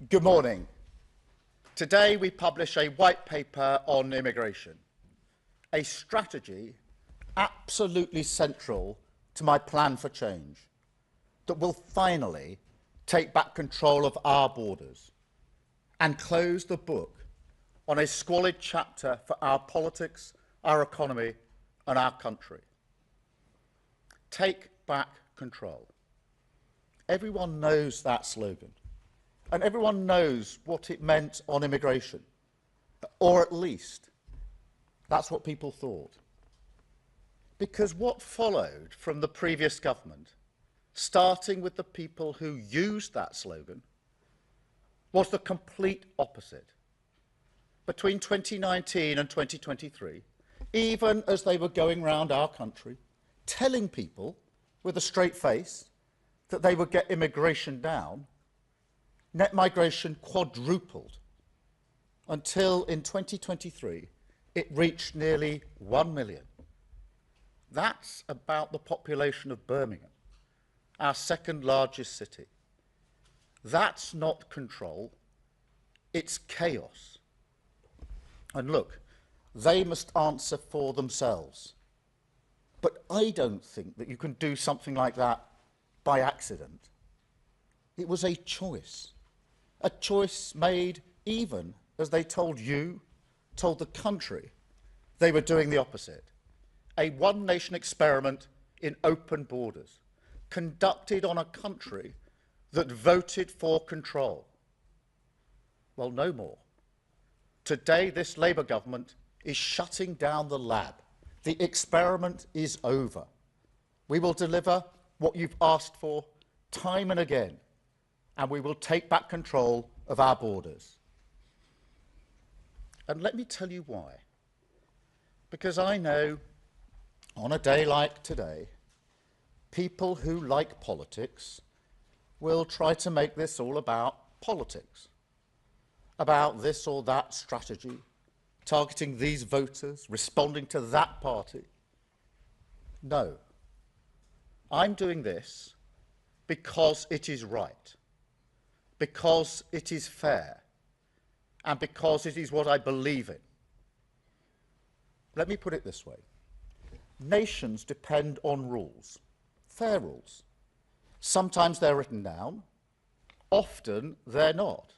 Good morning. Today we publish a white paper on immigration, a strategy absolutely central to my plan for change that will finally take back control of our borders and close the book on a squalid chapter for our politics, our economy and our country. Take back control. Everyone knows that slogan. And everyone knows what it meant on immigration, or at least that's what people thought. Because what followed from the previous government, starting with the people who used that slogan, was the complete opposite. Between 2019 and 2023, even as they were going round our country, telling people with a straight face that they would get immigration down, net migration quadrupled until in 2023 it reached nearly 1 million. That's about the population of Birmingham, our second largest city. That's not control, it's chaos. And look, they must answer for themselves. But I don't think that you can do something like that by accident. It was a choice made even as they told you, told the country, they were doing the opposite. A one-nation experiment in open borders, conducted on a country that voted for control. Well, no more. Today, this Labour government is shutting down the lab. The experiment is over. We will deliver what you've asked for time and again, and we will take back control of our borders. And let me tell you why. Because I know, on a day like today, people who like politics will try to make this all about politics, about this or that strategy, targeting these voters, responding to that party. No. I'm doing this because it is right, because it is fair, and because it is what I believe in. Let me put it this way. Nations depend on rules, fair rules. Sometimes they're written down, often they're not.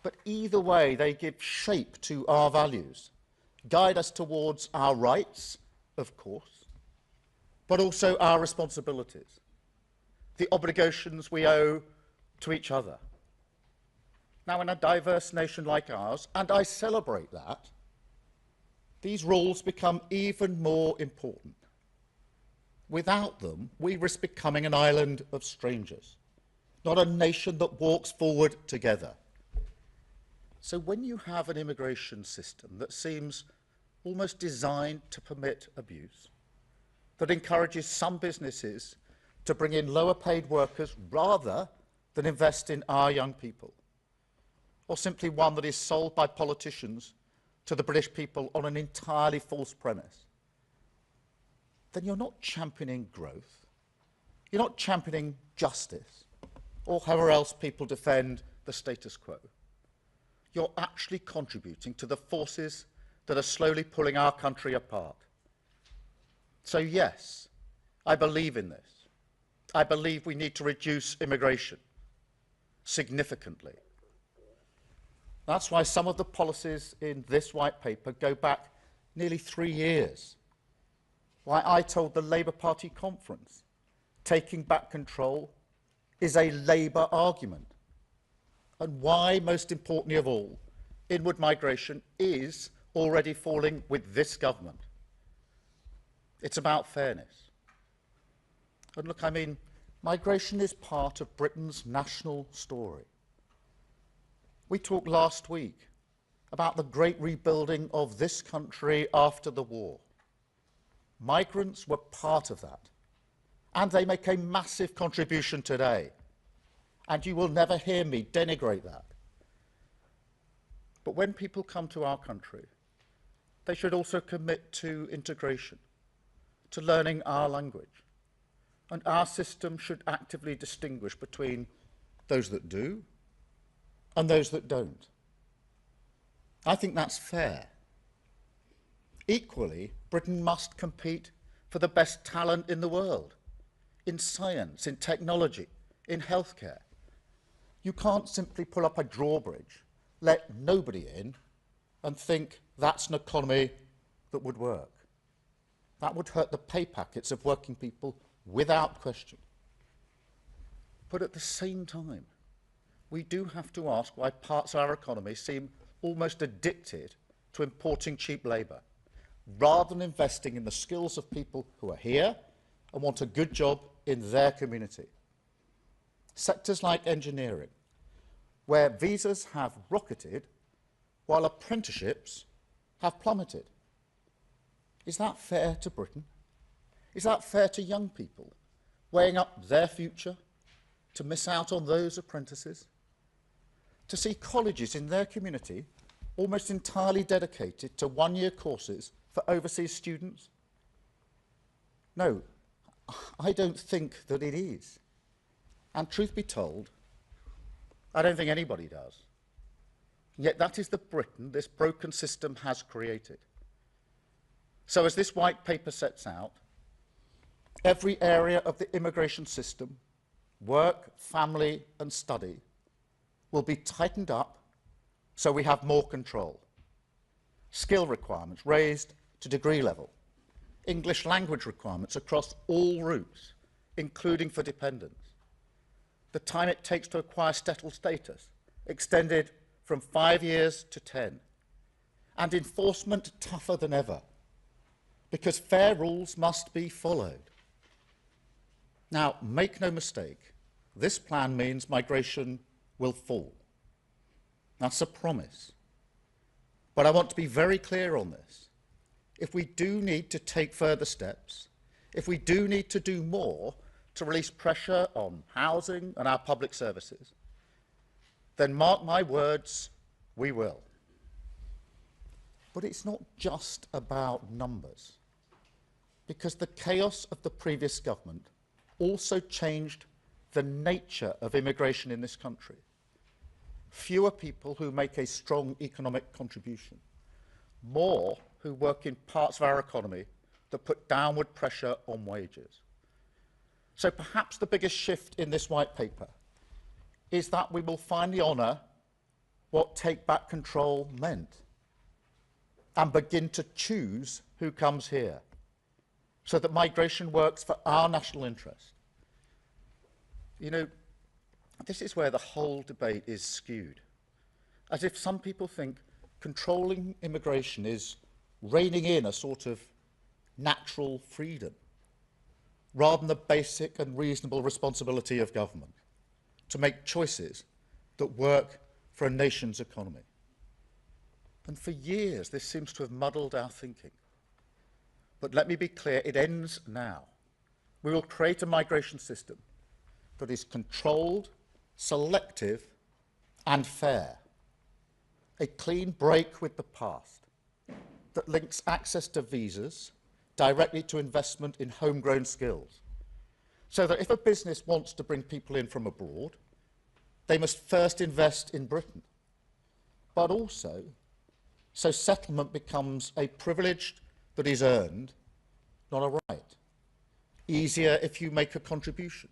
But either way, they give shape to our values, guide us towards our rights, of course, but also our responsibilities, the obligations we owe to each other. Now, in a diverse nation like ours, and I celebrate that, these rules become even more important. Without them, we risk becoming an island of strangers, not a nation that walks forward together. So when you have an immigration system that seems almost designed to permit abuse, that encourages some businesses to bring in lower paid workers rather than invest in our young people, or simply one that is sold by politicians to the British people on an entirely false premise, then you're not championing growth, you're not championing justice, or however else people defend the status quo. You're actually contributing to the forces that are slowly pulling our country apart. So yes, I believe in this. I believe we need to reduce immigration significantly. That's why some of the policies in this white paper go back nearly 3 years. Why I told the Labour Party conference, taking back control is a Labour argument. And why, most importantly of all, inward migration is already falling with this government. It's about fairness. And look, I mean, migration is part of Britain's national story. We talked last week about the great rebuilding of this country after the war. Migrants were part of that, and they make a massive contribution today. And you will never hear me denigrate that. But when people come to our country, they should also commit to integration, to learning our language. And our system should actively distinguish between those that do and those that don't. I think that's fair. Equally, Britain must compete for the best talent in the world, in science, in technology, in healthcare. You can't simply pull up a drawbridge, let nobody in, and think that's an economy that would work. That would hurt the pay packets of working people without question. But at the same time, we do have to ask why parts of our economy seem almost addicted to importing cheap labour, rather than investing in the skills of people who are here and want a good job in their community. Sectors like engineering, where visas have rocketed while apprenticeships have plummeted. Is that fair to Britain? Is that fair to young people, weighing up their future to miss out on those apprentices? To see colleges in their community almost entirely dedicated to one-year courses for overseas students? No, I don't think that it is. And truth be told, I don't think anybody does. Yet that is the Britain this broken system has created. So as this white paper sets out, every area of the immigration system, work, family and study, will be tightened up so we have more control. Skill requirements raised to degree level. English language requirements across all routes, including for dependents. The time it takes to acquire settled status extended from 5 years to 10. And enforcement tougher than ever, because fair rules must be followed. Now, make no mistake, this plan means migration will fall. That's a promise. But I want to be very clear on this. If we do need to take further steps, if we do need to do more to release pressure on housing and our public services, then mark my words, we will. But it's not just about numbers, because the chaos of the previous government also changed the nature of immigration in this country. Fewer people who make a strong economic contribution, more who work in parts of our economy that put downward pressure on wages. So perhaps the biggest shift in this white paper is that we will finally honour what take back control meant and begin to choose who comes here, so that migration works for our national interest. You know, this is where the whole debate is skewed, as if some people think controlling immigration is reining in a sort of natural freedom, rather than the basic and reasonable responsibility of government to make choices that work for a nation's economy. And for years, this seems to have muddled our thinking. But let me be clear, it ends now. We will create a migration system that is controlled, selective, and fair. A clean break with the past that links access to visas directly to investment in homegrown skills, so that if a business wants to bring people in from abroad, they must first invest in Britain, but also so settlement becomes a privilege that is earned, not a right. Easier if you make a contribution,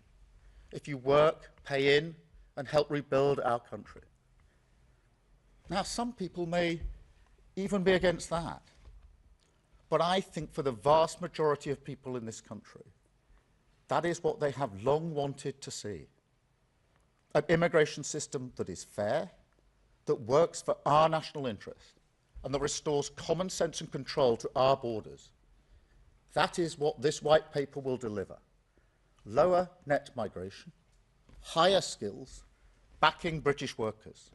if you work, pay in, and help rebuild our country. Now, some people may even be against that, but I think for the vast majority of people in this country, that is what they have long wanted to see. An immigration system that is fair, that works for our national interest, and that restores common sense and control to our borders. That is what this white paper will deliver. Lower net migration, higher skills, backing British workers.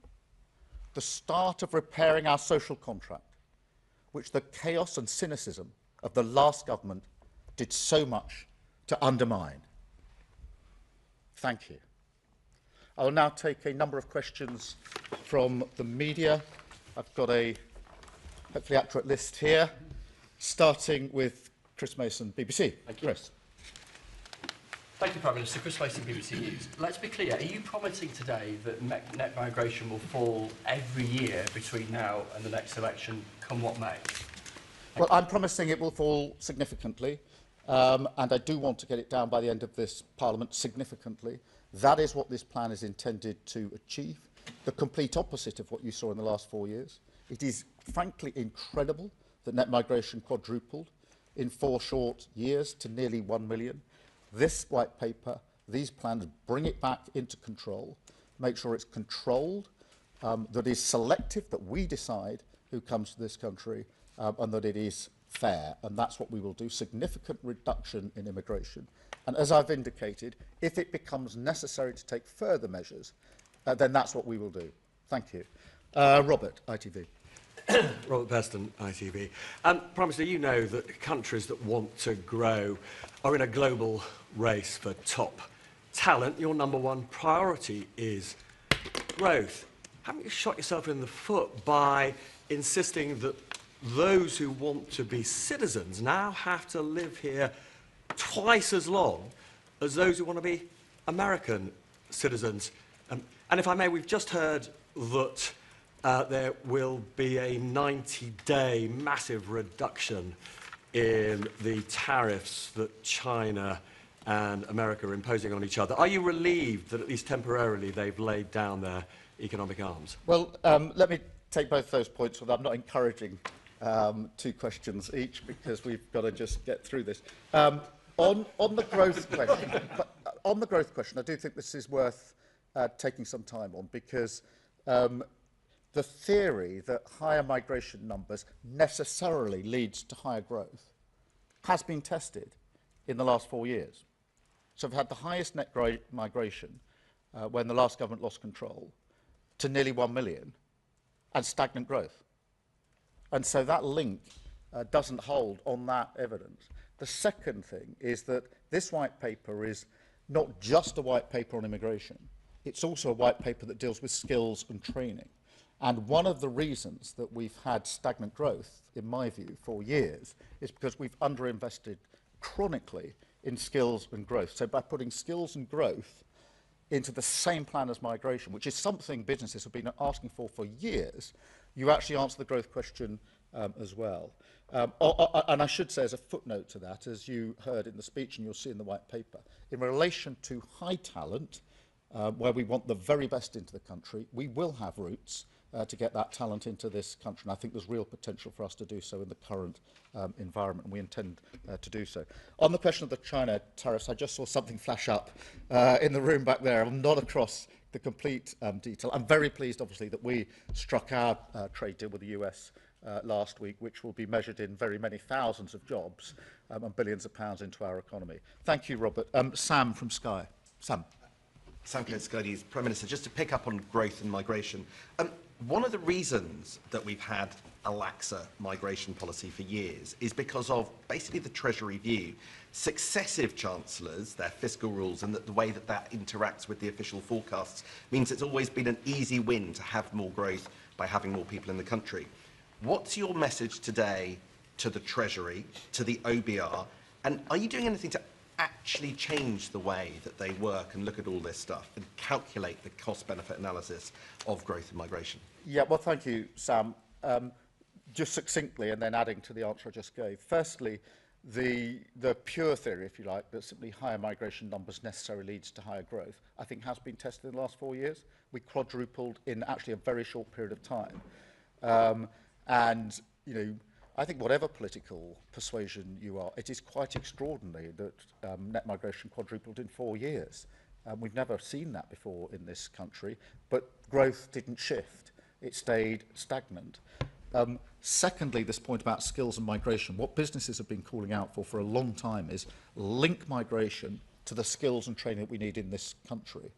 The start of repairing our social contract, which the chaos and cynicism of the last government did so much to undermine. Thank you. I will now take a number of questions from the media. I've got a hopefully accurate list here, starting with Chris Mason, BBC. Thank you. Chris. Thank you, Prime Minister. Chris Mason, BBC News. Let's be clear, are you promising today that net migration will fall every year between now and the next election, come what may? Well, I'm promising it will fall significantly, and I do want to get it down by the end of this Parliament significantly. That is what this plan is intended to achieve, the complete opposite of what you saw in the last 4 years. It is frankly incredible that net migration quadrupled in 4 short years to nearly 1 million. This white paper, these plans bring it back into control, make sure it's controlled, that is selective, that we decide who comes to this country, and that it is fair. And that's what we will do, significant reduction in immigration. And as I've indicated, if it becomes necessary to take further measures, then that's what we will do. Thank you. Robert, ITV. Robert Peston, ITV. Prime Minister, you know that countries that want to grow are in a global race for top talent. Your #1 priority is growth. Haven't you shot yourself in the foot by insisting that those who want to be citizens now have to live here twice as long as those who want to be American citizens? And if I may, we've just heard that there will be a 90-day massive reduction in the tariffs that China and America are imposing on each other. Are you relieved that at least temporarily they've laid down their economic arms? Well, let me take both those points, although I'm not encouraging 2 questions each, because we've got to just get through this. On the growth question, I do think this is worth taking some time on, because the theory that higher migration numbers necessarily leads to higher growth has been tested in the last 4 years. So we've had the highest net migration when the last government lost control to nearly 1 million, and stagnant growth. And so that link doesn't hold on that evidence. The second thing is that this white paper is not just a white paper on immigration, it's also a white paper that deals with skills and training. And one of the reasons that we've had stagnant growth, in my view, for years, is because we've underinvested chronically in skills and growth. So by putting skills and growth into the same plan as migration, which is something businesses have been asking for years, you actually answer the growth question as well. And I should say, as a footnote to that, as you heard in the speech and you'll see in the white paper, in relation to high talent, where we want the very best into the country, we will have routes to get that talent into this country. And I think there's real potential for us to do so in the current environment, and we intend to do so. On the question of the China tariffs, I just saw something flash up in the room back there. I'm not across the complete detail. I'm very pleased, obviously, that we struck our trade deal with the US last week, which will be measured in very many thousands of jobs and billions of pounds into our economy. Thank you, Robert. Sam from Sky. Sam. Sam Coates, Sky News. Prime Minister, just to pick up on growth and migration, one of the reasons that we've had a laxer migration policy for years is because of basically the Treasury view. Successive chancellors, their fiscal rules, and the way that that interacts with the official forecasts means it's always been an easy win to have more growth by having more people in the country. What's your message today to the Treasury, to the OBR, and are you doing anything to actually change the way that they work and look at all this stuff and calculate the cost-benefit analysis of growth and migration? Yeah, well, thank you, Sam. Just succinctly, and then adding to the answer I just gave. Firstly, the pure theory, if you like, that simply higher migration numbers necessarily leads to higher growth, I think has been tested in the last 4 years. We quadrupled in actually a very short period of time. And, you know, I think whatever political persuasion you are, it is quite extraordinary that net migration quadrupled in 4 years. We've never seen that before in this country, but growth didn't shift. It stayed stagnant. Secondly, this point about skills and migration, what businesses have been calling out for a long time is link migration to the skills and training that we need in this country.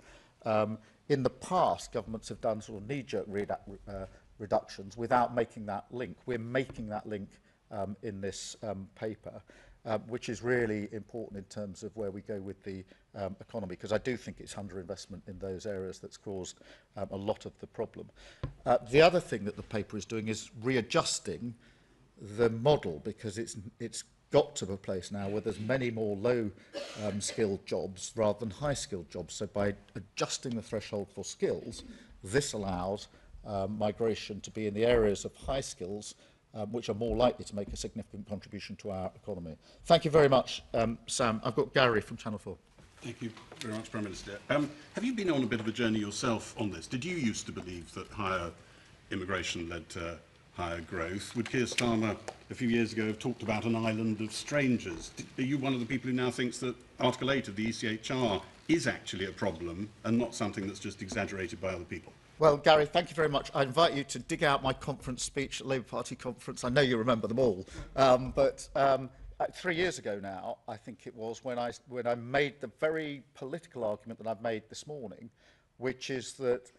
In the past, governments have done sort of knee-jerk reductions without making that link. We're making that link in this paper, which is really important in terms of where we go with the economy, because I do think it's underinvestment in those areas that's caused a lot of the problem. The other thing that the paper is doing is readjusting the model, because it's got to a place now where there's many more low-skilled jobs rather than high-skilled jobs. So by adjusting the threshold for skills, this allows migration to be in the areas of high skills which are more likely to make a significant contribution to our economy. Thank you very much, Sam. I've got Gary from Channel 4. Thank you very much, Prime Minister. Have you been on a bit of a journey yourself on this? Did you used to believe that higher immigration led to higher growth? Would Keir Starmer a few years ago have talked about an island of strangers? Are you one of the people who now thinks that Article 8 of the ECHR is actually a problem and not something that's just exaggerated by other people? Well, Gary, thank you very much. I invite you to dig out my conference speech at Labour Party conference. I know you remember them all. 3 years ago now, I think it was, when I made the very political argument that I've made this morning, which is that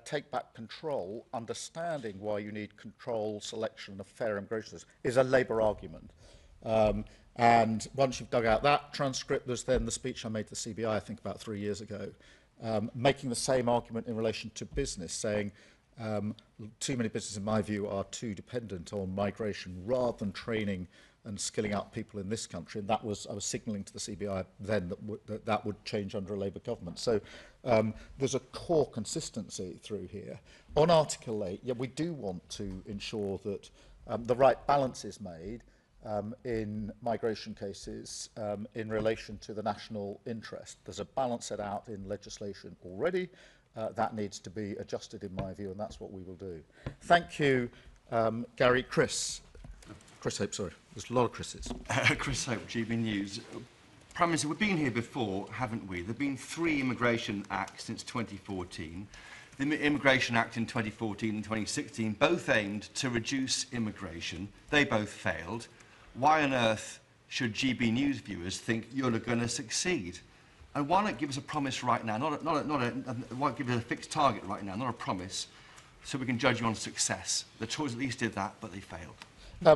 take back control, understanding why you need control, selection of fair immigration is a Labour argument. And once you've dug out that transcript, there's then the speech I made to the CBI, I think about 3 years ago, making the same argument in relation to business, saying too many businesses, in my view, are too dependent on migration rather than training and skilling up people in this country. And that was, I was signalling to the CBI then that would change under a Labour government. So there's a core consistency through here. On Article 8, yeah, we do want to ensure that the right balance is made in migration cases in relation to the national interest. There's a balance set out in legislation already. That needs to be adjusted, in my view, and that's what we will do. Thank you, Gary. Chris Hope, sorry. There's a lot of Chris's. Chris Hope, GB News. Prime Minister, we've been here before, haven't we? There have been 3 immigration acts since 2014. The Immigration Act in 2014 and 2016 both aimed to reduce immigration. They both failed. Why on earth should GB News viewers think you're going to succeed? And why not give us a promise right now? Why give us a fixed target right now, not a promise, so we can judge you on success? The Tories at least did that, but they failed.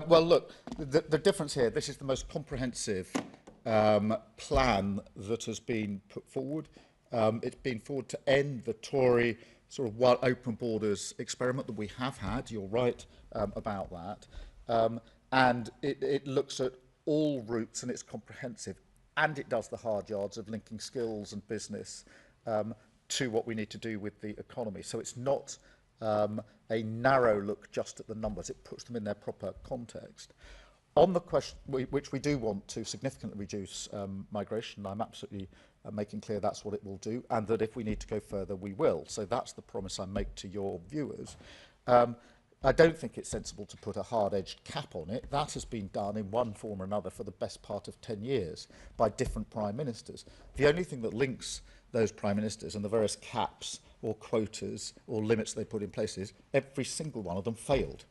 Well, look, the difference here, this is the most comprehensive plan that has been put forward. It's been forward to end the Tory sort of wild open borders experiment that we have had. You're right about that. And it looks at all routes, and it's comprehensive, and it does the hard yards of linking skills and business to what we need to do with the economy. So it's not a narrow look just at the numbers. It puts them in their proper context. On the question, which we do want to significantly reduce migration, I'm absolutely making clear that's what it will do, and that if we need to go further, we will. So that's the promise I make to your viewers. I don't think it's sensible to put a hard-edged cap on it. That has been done in one form or another for the best part of 10 years by different prime ministers. The only thing that links those prime ministers and the various caps or quotas or limits they put in place is every single one of them failed.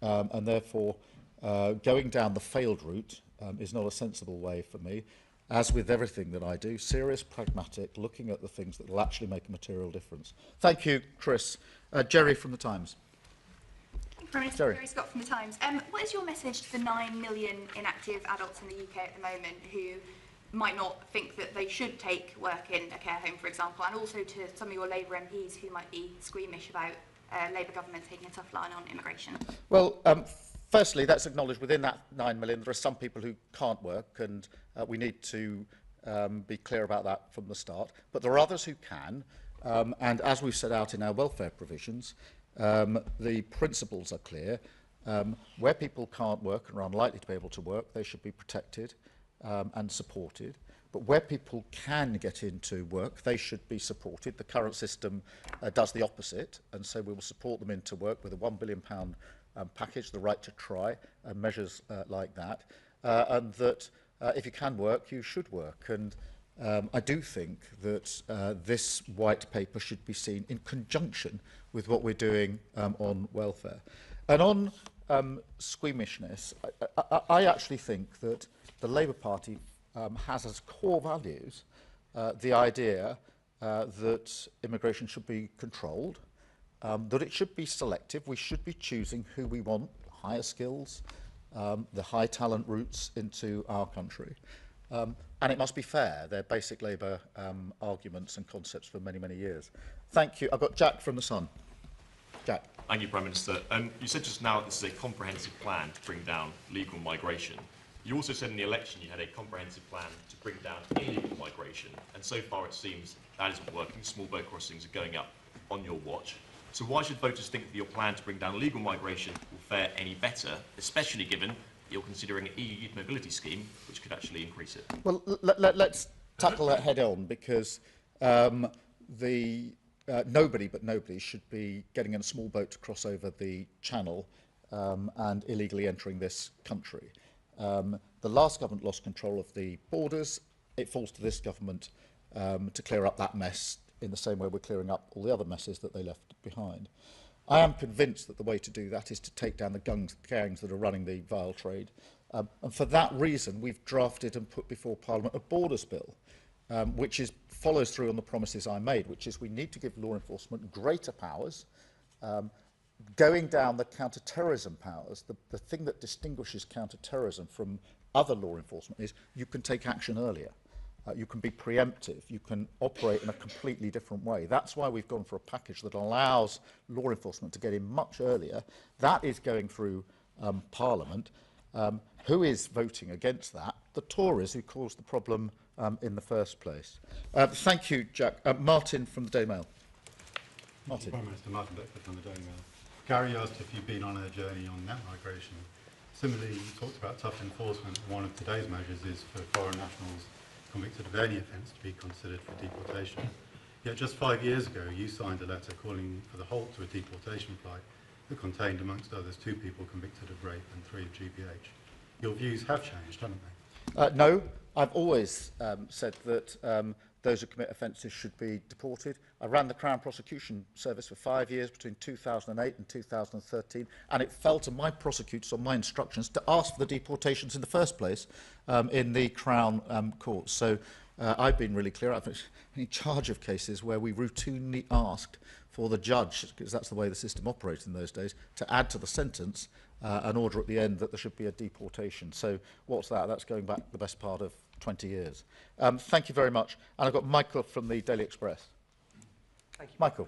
And therefore, going down the failed route is not a sensible way for me. As with everything that I do, serious, pragmatic, looking at the things that will actually make a material difference. Thank you, Chris. Jerry from The Times. Prime Minister, Gary Scott from The Times. What is your message to the 9 million inactive adults in the UK at the moment who might not think that they should take work in a care home, for example, and also to some of your Labour MPs who might be squeamish about Labour government taking a tough line on immigration? Well, firstly, that's acknowledged within that 9 million there are some people who can't work, and we need to be clear about that from the start. But there are others who can, and as we've set out in our welfare provisions, the principles are clear. Where people can't work and are unlikely to be able to work, they should be protected and supported. But where people can get into work, they should be supported. The current system does the opposite, and so we will support them into work with a £1 billion package, the right to try, and measures like that. And that if you can work, you should work. And I do think that this white paper should be seen in conjunction with what we're doing on welfare. And on squeamishness, I actually think that the Labour Party has as core values the idea that immigration should be controlled, that it should be selective. We should be choosing who we want, higher skills, the high talent routes into our country. And it must be fair. They're basic Labour arguments and concepts for many, many years. Thank you. I've got Jack from The Sun. Jack. Thank you, Prime Minister. You said just now this is a comprehensive plan to bring down legal migration. You also said in the election you had a comprehensive plan to bring down illegal migration, and so far it seems that isn't working. Small boat crossings are going up on your watch. So why should voters think that your plan to bring down illegal migration will fare any better, especially given that you're considering an EU youth mobility scheme, which could actually increase it? Well, let's tackle that head on, because nobody should be getting in a small boat to cross over the channel and illegally entering this country. The last government lost control of the borders. It falls to this government to clear up that mess in the same way we're clearing up all the other messes that they left behind. I am convinced that the way to do that is to take down the gangs that are running the vile trade. And for that reason, we've drafted and put before Parliament a borders bill, which follows through on the promises I made, which is we need to give law enforcement greater powers, going down the counter-terrorism powers. The thing that distinguishes counter-terrorism from other law enforcement is you can take action earlier. You can be preemptive. You can operate in a completely different way. That's why we've gone for a package that allows law enforcement to get in much earlier. That is going through Parliament. Who is voting against that? The Tories, who caused the problem in the first place. Thank you, Jack. Martin from the Daily Mail. Martin. Prime Minister Martin Beckford from the Daily Mail. Gary asked if you've been on a journey on net migration. Similarly, you talked about tough enforcement. One of today's measures is for foreign nationals convicted of any offence to be considered for deportation. Yet just 5 years ago, you signed a letter calling for the halt to a deportation flight that contained, amongst others, 2 people convicted of rape and 3 of GBH. Your views have changed, haven't they? No, I've always said that those who commit offences should be deported. I ran the Crown Prosecution Service for 5 years between 2008 and 2013, and it fell to my prosecutors on my instructions to ask for the deportations in the first place in the Crown courts. So I've been really clear. I've been in charge of cases where we routinely asked for the judge, because that's the way the system operated in those days, to add to the sentence an order at the end that there should be a deportation. So what's that? That's going back the best part of 20 years. Thank you very much. And I've got Michael from the Daily Express. Thank you, Michael.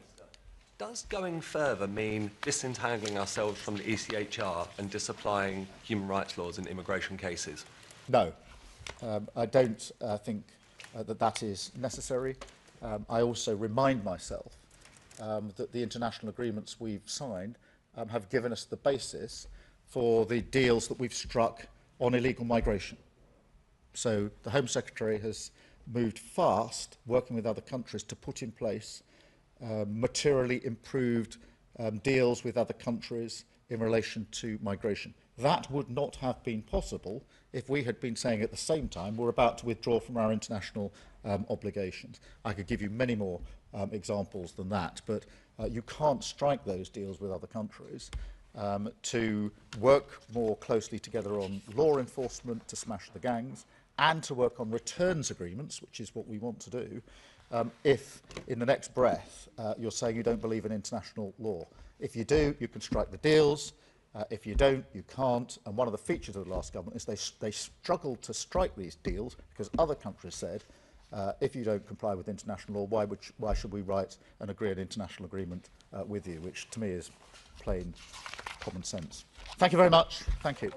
Does going further mean disentangling ourselves from the ECHR and disapplying human rights laws in immigration cases? No. I don't think that is necessary. I also remind myself that the international agreements we've signed have given us the basis for the deals that we've struck on illegal migration. So the Home Secretary has moved fast, working with other countries, to put in place materially improved deals with other countries in relation to migration. That would not have been possible if we had been saying at the same time we're about to withdraw from our international obligations. I could give you many more examples than that, but you can't strike those deals with other countries to work more closely together on law enforcement to smash the gangs, and to work on returns agreements, which is what we want to do, if in the next breath you're saying you don't believe in international law. If you do, you can strike the deals. If you don't, you can't. And one of the features of the last government is they struggled to strike these deals because other countries said, if you don't comply with international law, why should we write and agree an international agreement with you, which to me is plain common sense. Thank you very much. Thank you.